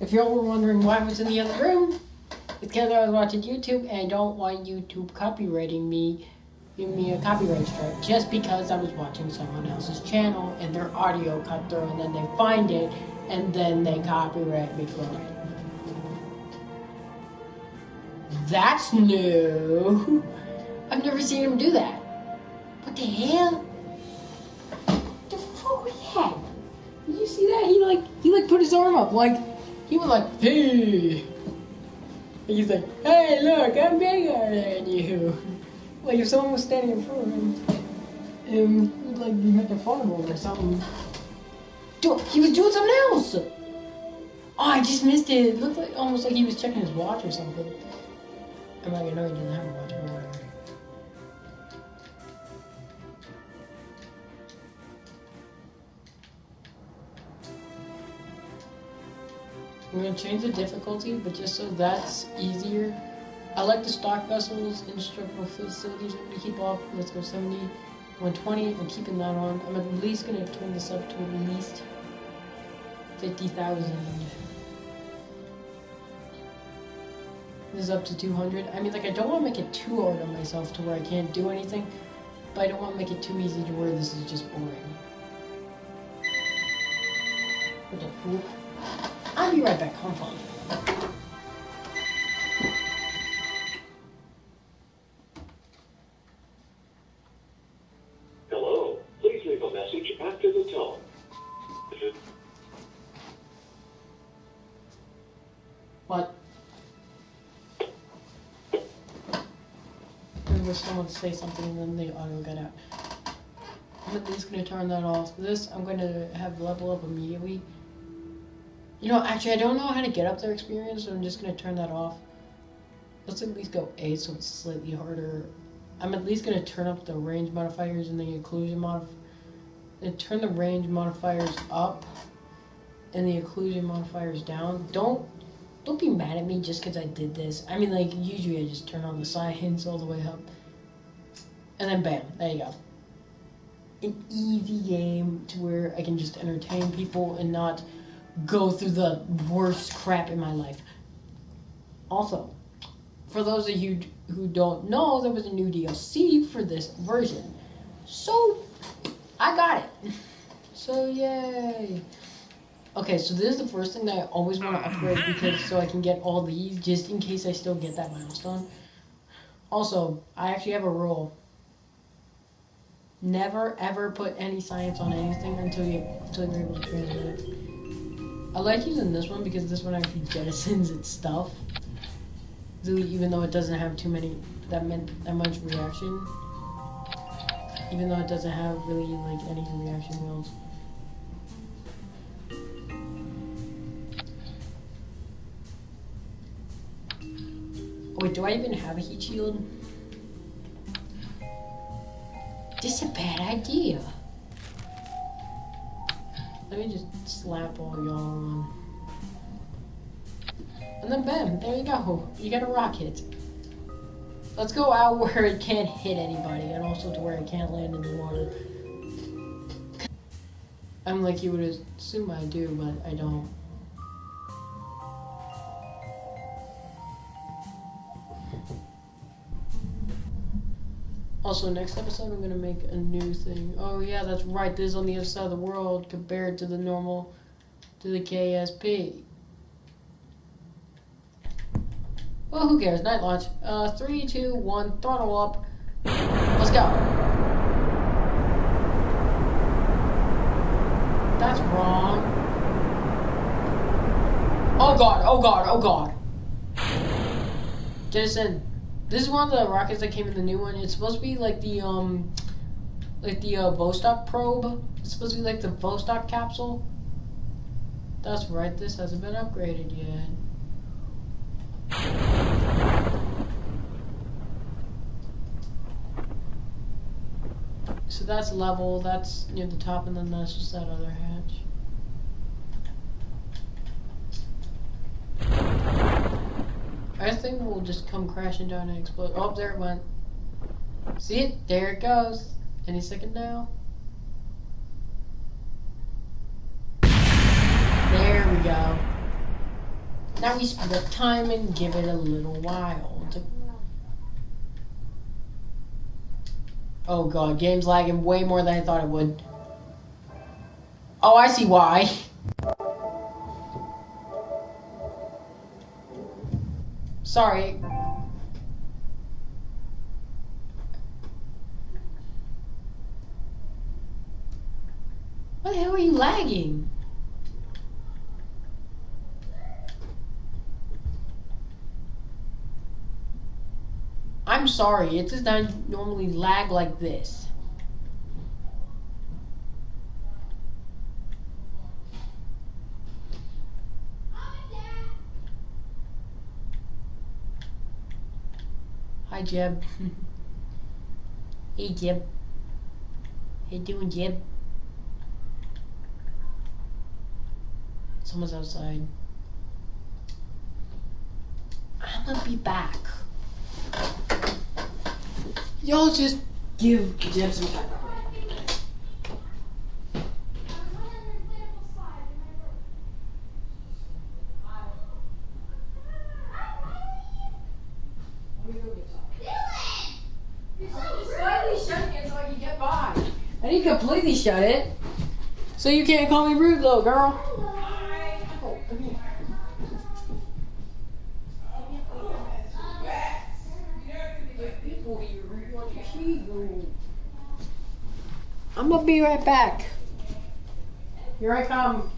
If you all were wondering why I was in the other room, it's because I was watching YouTube and I don't want YouTube copywriting me, giving me a copyright strike just because I was watching someone else's channel and their audio cut through and then they find it and then they copyright me for it. That's new. I've never seen him do that. What the hell? The fuck was that? Did you see that? He put his arm up like he was like, hey. And he's like, hey, look, I'm bigger than you. Like if someone was standing in front of him, he'd like be making fun of him or something. Dude, he was doing something else. Oh, I just missed it. It looked like almost like he was checking his watch or something. I'm like, I know he doesn't have a watch or whatever. I'm going to change the difficulty, but just so that's easier. I like the stock vessels, instructional facilities. I'm going to keep off. Let's go 70, 120. I'm keeping that on. I'm at least going to turn this up to at least 50,000. This is up to 200. I mean, like, I don't want to make it too hard on myself to where I can't do anything, but I don't want to make it too easy to where this is just boring. What the poop? I'll be right back. Hold on. Hello. Please leave a message after the tone. What? I wish someone would say something and then the audio got out. I'm at least going to turn that off. This, I'm going to have level up immediately. You know, actually, I don't know how to get up their experience, so I'm just going to turn that off. Let's at least go 8, so it's slightly harder. I'm at least going to turn up the range modifiers and the occlusion modifiers. And turn the range modifiers up and the occlusion modifiers down. Don't be mad at me just because I did this. I mean, like, usually I just turn on the science all the way up. And then bam, there you go. An easy game to where I can just entertain people and not go through the worst crap in my life. Also, for those of you who don't know, there was a new DLC for this version. So, I got it. So, yay. Okay, so this is the first thing that I always want to upgrade because so I can get all these just in case I still get that milestone. Also, I actually have a rule. Never ever put any science on anything until you're able to transmit it. I like using this one because this one actually jettisons its stuff. Even though it doesn't have that much reaction. Even though it doesn't have really like any reaction wheels. Oh, wait, do I even have a heat shield? This is a bad idea. Let me just slap all y'all on. And then bam, there you go. You got a rocket. Let's go out where it can't hit anybody and also to where it can't land in the water. I'm like you would assume I do, but I don't. Also, next episode, I'm going to make a new thing. Oh, yeah, that's right. This is on the other side of the world compared to the normal, to the KSP. Well, who cares? Night launch. 3, 2, 1, throttle up. Let's go. That's wrong. Oh, God. Oh, God. Oh, God. Jason. This is one of the rockets that came in the new one. It's supposed to be like the Vostok probe. It's supposed to be like the Vostok capsule. That's right, this hasn't been upgraded yet. So that's level, that's near the top, and then that's just that other hatch. I think we'll just come crashing down and explode. Oh, there it went. See it? There it goes. Any second now. There we go. Now we speed up time and give it a little while. Oh god, game's lagging way more than I thought it would. Oh, I see why. Sorry. Why the hell are you lagging? I'm sorry, it does not normally lag like this. Hi, Jeb. Hey, Jeb. How you doing, Jeb? Someone's outside. I'm gonna be back. Y'all just give Jeb some time. I didn't completely shut it. So you can't call me rude, little girl. Oh, come here. I'm gonna be right back. Here I come.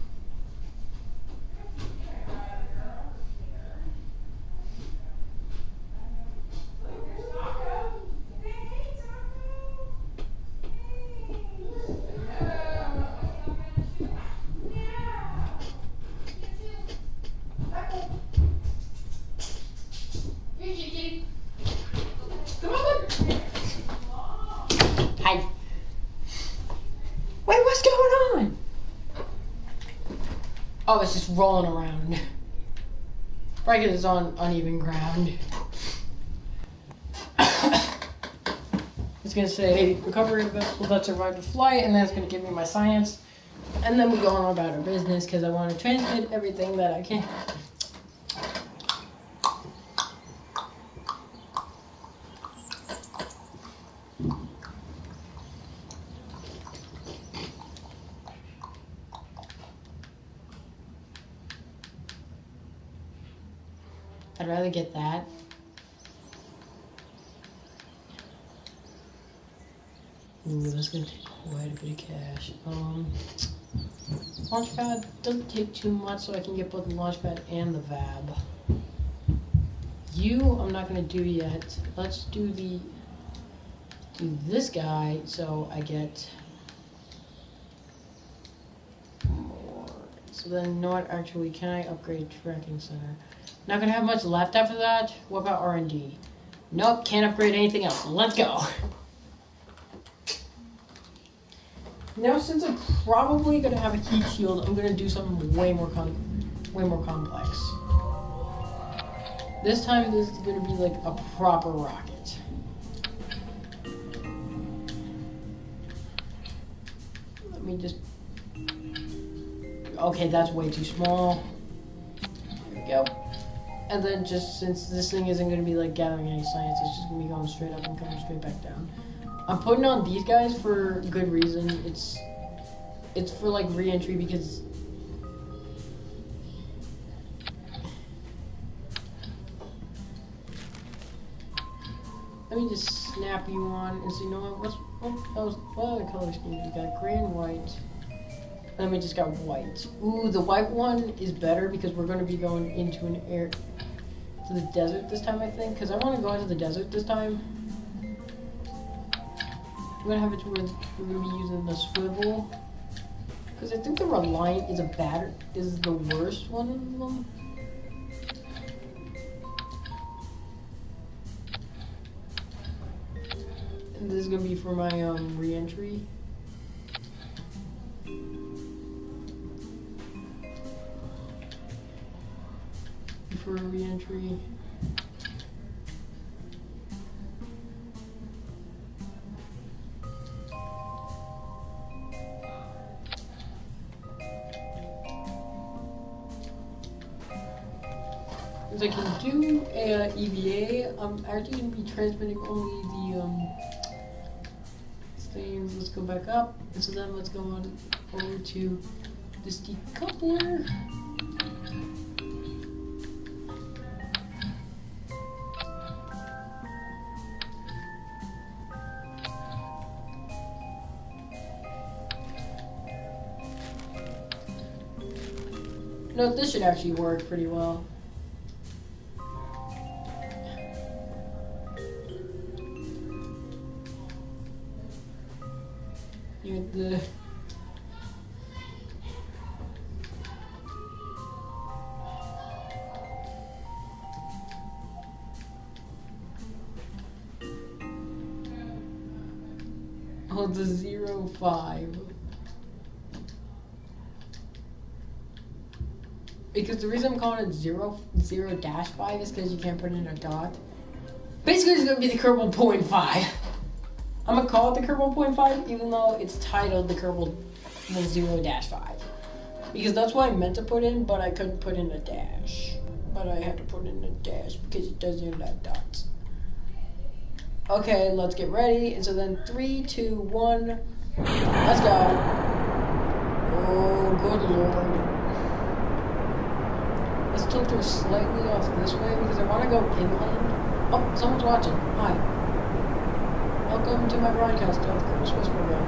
Hi. Wait, what's going on? Oh, it's just rolling around. Right, because it's on uneven ground. It's going to say recovery of vessel that survived the flight, and that's going to give me my science. And then we go on about our business because I want to transmit everything that I can. I'd rather get that. Ooh, that's gonna take quite a bit of cash. Launchpad doesn't take too much, so I can get both the launchpad and the VAB. You, I'm not gonna do yet. Let's do this guy, so I get more. So then, not actually, can I upgrade tracking center? Not gonna have much left after that. What about R&D? Nope, can't upgrade anything else. Let's go. Now, since I'm probably gonna have a heat shield, I'm gonna do something way more complex. This time, this is gonna be like a proper rocket. Let me just. Okay, that's way too small. There we go. And then, just since this thing isn't gonna be like gathering any science, it's just gonna be going straight up and coming straight back down. I'm putting on these guys for good reason. It's for like re-entry because let me just snap you on and see. You know what? What other color schemes we got? Gray and white. And then we just got white. Ooh, the white one is better because we're going to be going into to the desert this time, I think. Because I want to go into the desert this time. I'm gonna have it to where we're gonna be using the swivel, because I think the Reliant is the worst one of them. And this is gonna be for my re-entry. For re-entry. If I can do a EVA, I'm actually going to be transmitting only the things. Let's go back up. And so then let's go on over to this decoupler. No, this should actually work pretty well. You the oh, the 05. Because the reason I'm calling it 0-5 is because you can't put in a dot. Basically, it's gonna be the Kerbal 0.5. I'm gonna call it the Kerbal 0.5, even though it's titled the Kerbal 0-5. Because that's what I meant to put in, but I couldn't put in a dash. But I had to put in a dash because it doesn't have dots. Okay, let's get ready. And so then 3, 2, 1, let's go. Oh, good lord. Let's tilt her slightly off this way because I want to go inland. Oh, someone's watching. Hi. Welcome to my broadcast of Kerbal Space Program.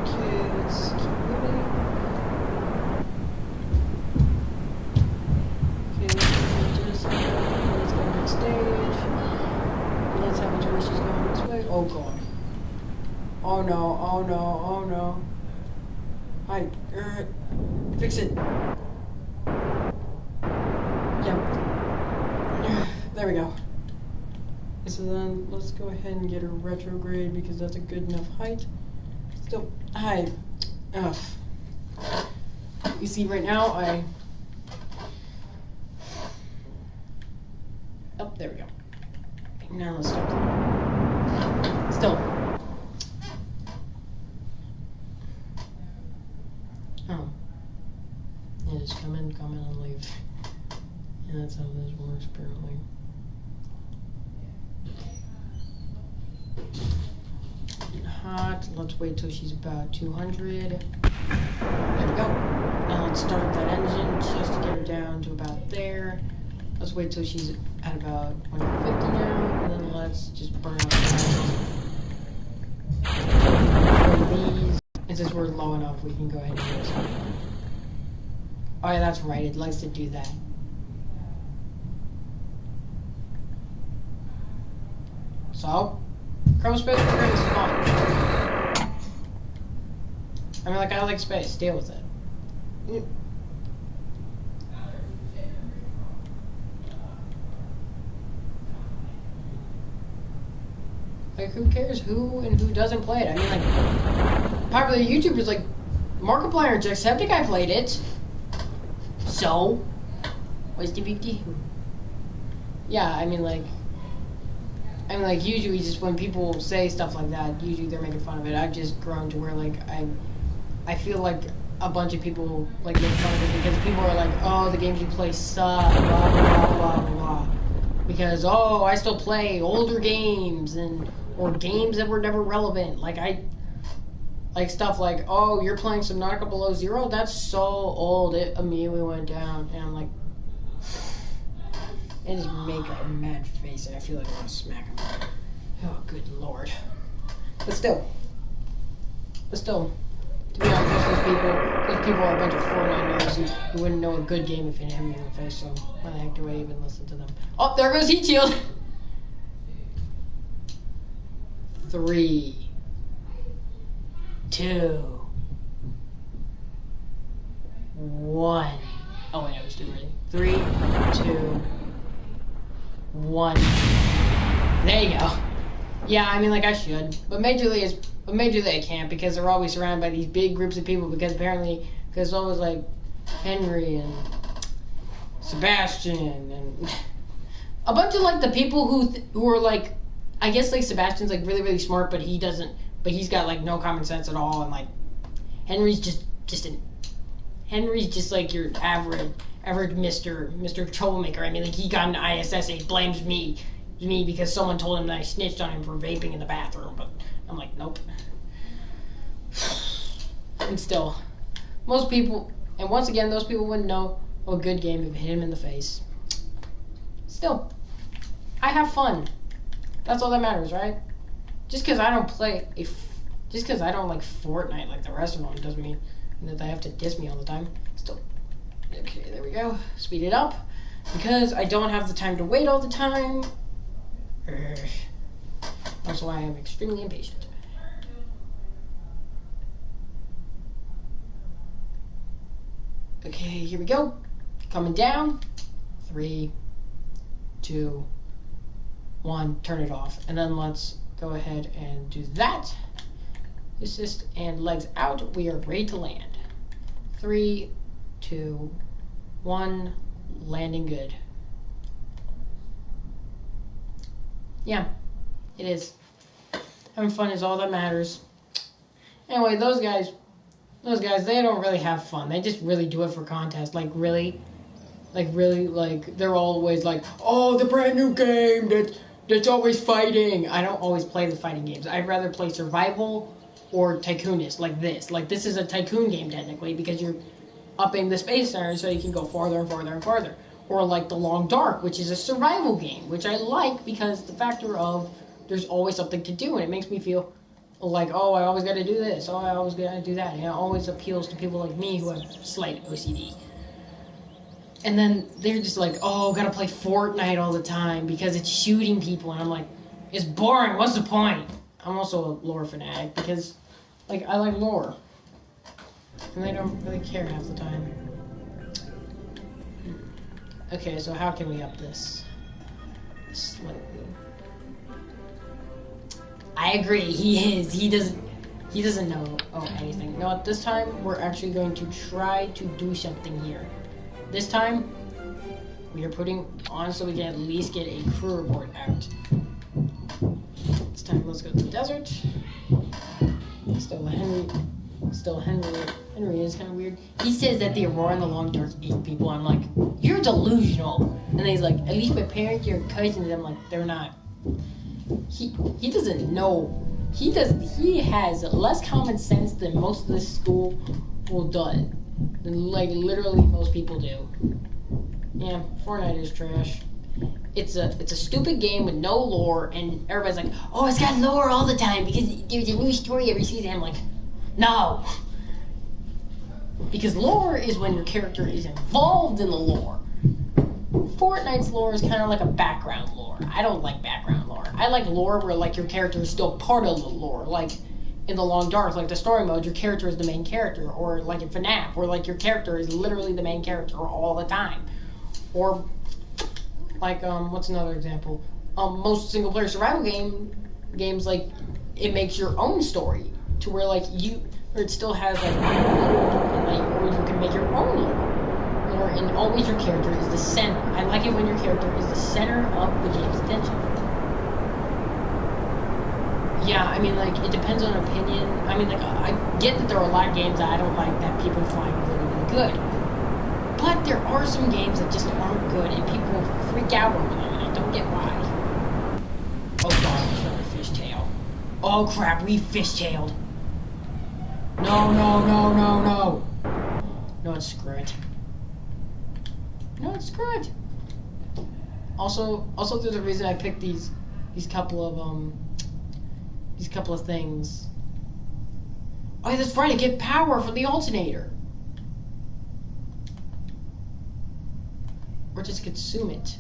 Okay, let's keep moving. Okay, let's go to this side. Let's go next stage. Let's have a tour. She's going this way. Oh god. Oh no, oh no, oh no. Hi, fix it. Yeah. There we go. So then let's go ahead and get a retrograde because that's a good enough height. Still, hi. Ugh. You see right now oh, there we go. Now let's start. Still. Oh. Yeah, just come in, and leave. And that's how this works, apparently. Getting hot. Let's wait till she's about 200. There we go. Now let's start that engine just to get her down to about there. Let's wait till she's at about 150 now, and then let's just burn out these. And since we're low enough, we can go ahead and do this. Oh yeah, that's right. It likes to do that. So, Kerbal Space Program is fun. I mean, like, I like space. Deal with it. Like, who cares who and who doesn't play it? I mean, like, popular YouTubers like Markiplier and Jacksepticeye played it. So, what's the big deal? Yeah, I mean, like, usually just when people say stuff like that, usually they're making fun of it. I've just grown to where, like, I feel like a bunch of people, like, make fun of it because people are like, oh, the games you play suck, blah, blah, blah, blah. Because, oh, I still play older games or games that were never relevant. Like stuff like, oh, you're playing Subnautica Below Zero? That's so old, it immediately went down. And I'm like, and just make a mad face, and I feel like I want to smack him. Oh, good lord. But still, to be honest, those people are a bunch of Fortnite nerds who wouldn't know a good game if it hit me in the face, so why the heck do I even listen to them? Oh, there goes Heat Shield! 3, 2, 1. Oh wait, I was too ready. 3, 2, 1. There you go. Yeah, I mean, like, I should. But majorly I can't because they're always surrounded by these big groups of people because it's always like Henry and Sebastian and a bunch of like the people who are like, I guess like Sebastian's like really, really smart, but he's got like no common sense at all, and like Henry's just Henry's just like your average Mr. Troublemaker. I mean, like, he got an ISS and he blames me because someone told him that I snitched on him for vaping in the bathroom. But I'm like, nope. And still, most people, and once again, those people wouldn't know a good game if it hit him in the face. Still, I have fun. That's all that matters, right? Just because I don't just because I don't like Fortnite like the rest of them doesn't mean that they have to diss me all the time. Still, okay, there we go. Speed it up because I don't have the time to wait all the time. That's why I'm extremely impatient. Okay, here we go. Coming down. 3, 2, 1. Turn it off. And then let's go ahead and do that. Assist and legs out. We are ready to land. 3, 2, 1. Landing good. Yeah, it is. Having fun is all that matters. Anyway, those guys, they don't really have fun. They just really do it for contests. Like, really, they're always like, oh, the brand new game that's always fighting. I don't always play the fighting games. I'd rather play survival or tycoonist, like this. Like, this is a tycoon game, technically, because you're upping the space center so you can go farther and farther and farther. Or like The Long Dark, which is a survival game, which I like because the factor of there's always something to do, and it makes me feel like, oh, I always got to do this, oh, I always got to do that. And it always appeals to people like me who have slight OCD. And then they're just like, oh, gotta play Fortnite all the time because it's shooting people. And I'm like, it's boring, what's the point? I'm also a lore fanatic because, like, I like lore. And they don't really care half the time. Okay, so how can we up this? Slightly. I agree, he is. He doesn't know anything. You know what, this time we're actually going to try to do something here. This time, we are putting on so we can at least get a crew report out. This time, let's go to the desert. Henry is kind of weird. He says that the Aurora and the Long Dark eat people. I'm like, you're delusional. And then he's like, at least my parents, your cousins. I'm like, they're not. He doesn't know. He has less common sense than most of this school will do. Like, literally most people do. Yeah, Fortnite is trash. It's a stupid game with no lore, and everybody's like, oh, it's got lore all the time because there's a new story every season. I'm like, no. Because lore is when your character is involved in the lore. Fortnite's lore is kind of like a background lore. I don't like background lore. I like lore where, like, your character is still part of the lore. Like, in The Long Dark, like the story mode, your character is the main character. Or like in FNAF, where like your character is literally the main character all the time. Or like what's another example? Most single player survival games, like, it makes your own story to where like it still has like where you can make your own lore. And always your character is the center. I like it when your character is the center of the game's attention. Yeah, I mean, like, it depends on opinion. I mean, like, I get that there are a lot of games that I don't like that people find really, really good. But there are some games that just aren't good, and people freak out over them, and I don't get why. Oh god, it's another fishtail. Oh crap, we fishtailed. No. No, it's screw it. No, it's screw it. Also, there's a reason I picked these couple of things. Oh yeah, that's right, I get power from the alternator. Or just consume it.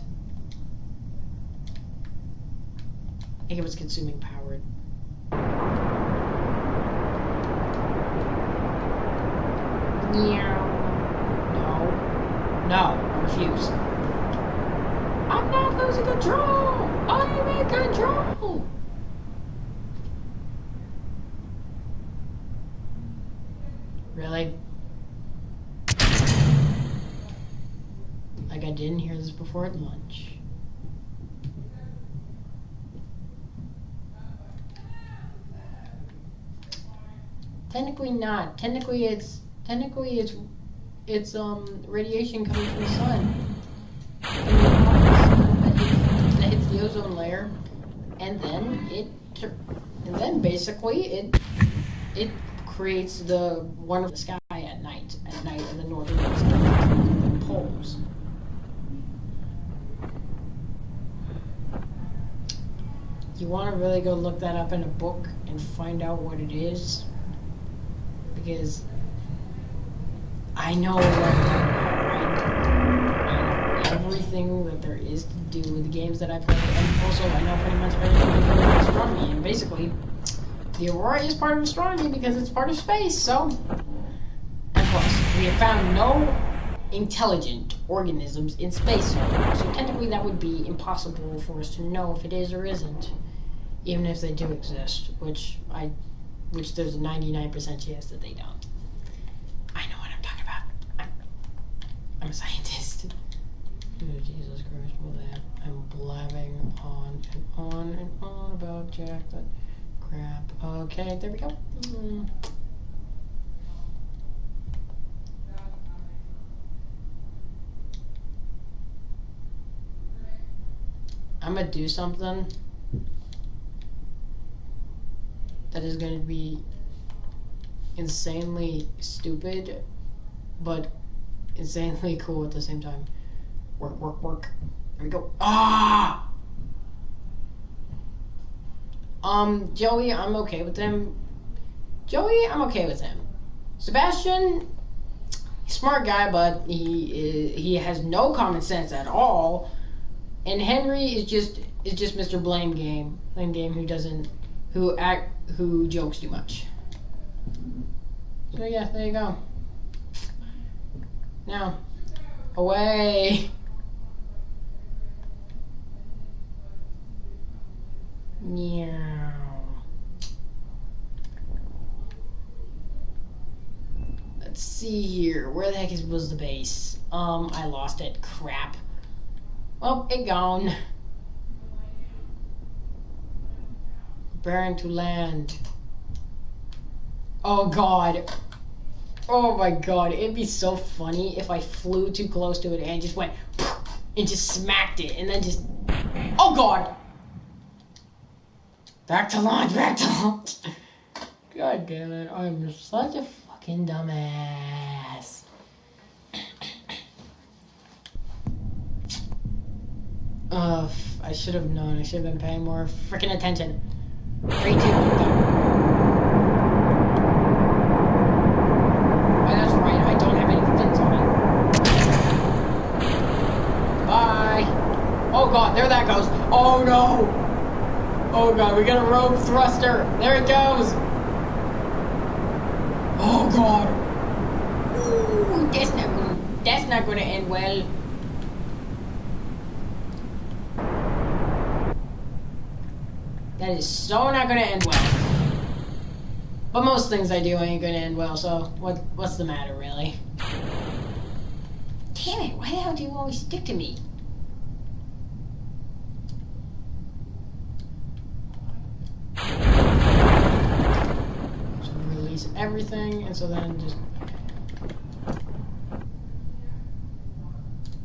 I think it was consuming power. Yeah. No, I refuse. I'm not losing control! I'm in control! Really? Like I didn't hear this before at lunch. Technically not. Technically it's Technically, it's radiation coming from the sun. That hits the ozone layer, and then basically it creates the wonderful sky at night in the northern poles. You want to really go look that up in a book and find out what it is, because I know everything that there is to do with the games that I play, and also I know pretty much everything to do with astronomy, and basically the aurora is part of astronomy because it's part of space, so... And plus, we have found no intelligent organisms in space so far, so technically that would be impossible for us to know if it is or isn't, even if they do exist, which there's a 99% chance that they don't. I know what I'm talking about. I'm a scientist. Oh, Jesus Christ, what the heck? I'm blabbing on and on and on about Jack, that crap. Okay, there we go. I'm gonna do something that is gonna be insanely stupid, but insanely cool at the same time. Work, work, work. There we go. Ah! Joey, I'm okay with him. Sebastian, smart guy, but he has no common sense at all. And Henry is just Mr. Blame Game who jokes too much. So yeah, there you go. Now, away. Meow. Let's see here. Where the heck was the base? I lost it. Crap. Well, it gone. Preparing to land. Oh god. Oh my god. It'd be so funny if I flew too close to it and just went and just smacked it and then just... Oh god! Back to launch, back to launch. God damn it. I'm such a fucking dumbass. I should have known. I should have been paying more freaking attention. 3, 2, 1, go. Oh, that's right. I don't have any fins on it. Bye. Oh god, there that goes. Oh no. Oh god, we got a rogue thruster. There it goes. Oh god. Ooh, that's not gonna end well. That is so not gonna end well. But most things I do ain't gonna end well, so what's the matter, really? Damn it, why the hell do you always stick to me? So release everything, and so then just...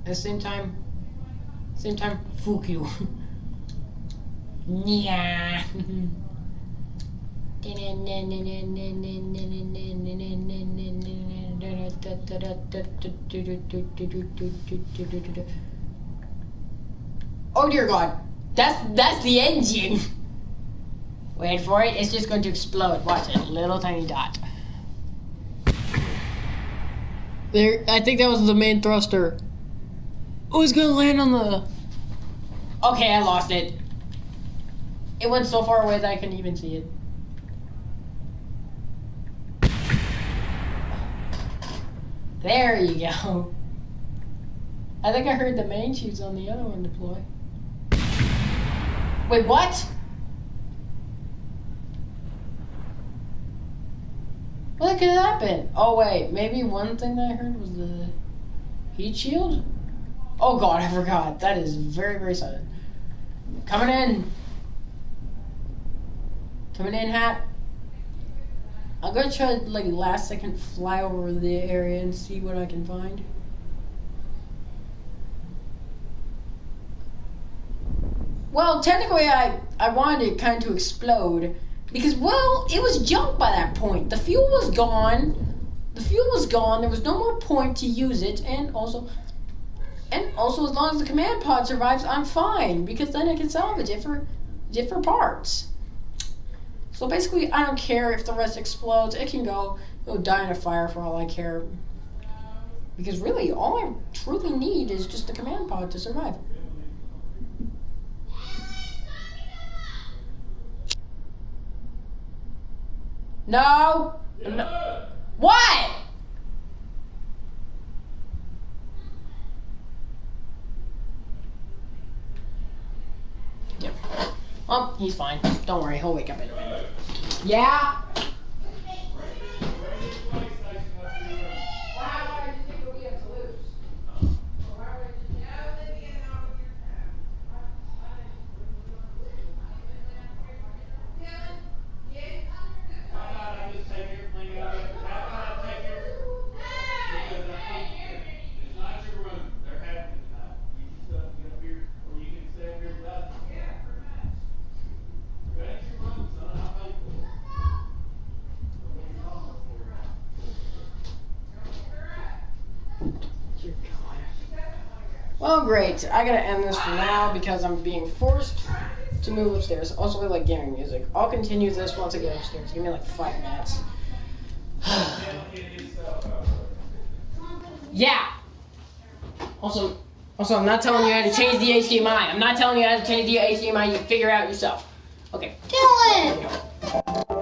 At the same time, fuck you. Yeah. Oh dear God, that's the engine. Wait for it, it's just going to explode. Watch it, little tiny dot. There, I think that was the main thruster. Oh, it's gonna land on the... Okay, I lost it. It went so far away that I couldn't even see it. There you go. I think I heard the main shoots on the other one deploy. Wait, what? What could happen? Oh wait, maybe one thing that I heard was the heat shield? Oh god, I forgot. That is very, very sudden. Coming in. Coming in, hat. I'm gonna try to, like, last second fly over the area and see what I can find. Well, technically, I wanted it kind of to explode because, well, it was junk by that point. The fuel was gone. There was no more point to use it, and also, as long as the command pod survives, I'm fine because then I can salvage it for different parts. So basically, I don't care if the rest explodes. It can go. It'll die in a fire for all I care. Because really, all I truly need is just the command pod to survive. No! What? Yep. Oh, he's fine. Don't worry, he'll wake up in a minute. Yeah? Well, great. I gotta end this for now because I'm being forced to move upstairs. Also, I like gaming music. I'll continue this once I get upstairs. Give me like 5 minutes. Yeah. Also, I'm not telling you how to change the HDMI. I'm not telling you how to change the HDMI. You figure it out yourself. Okay. Dylan!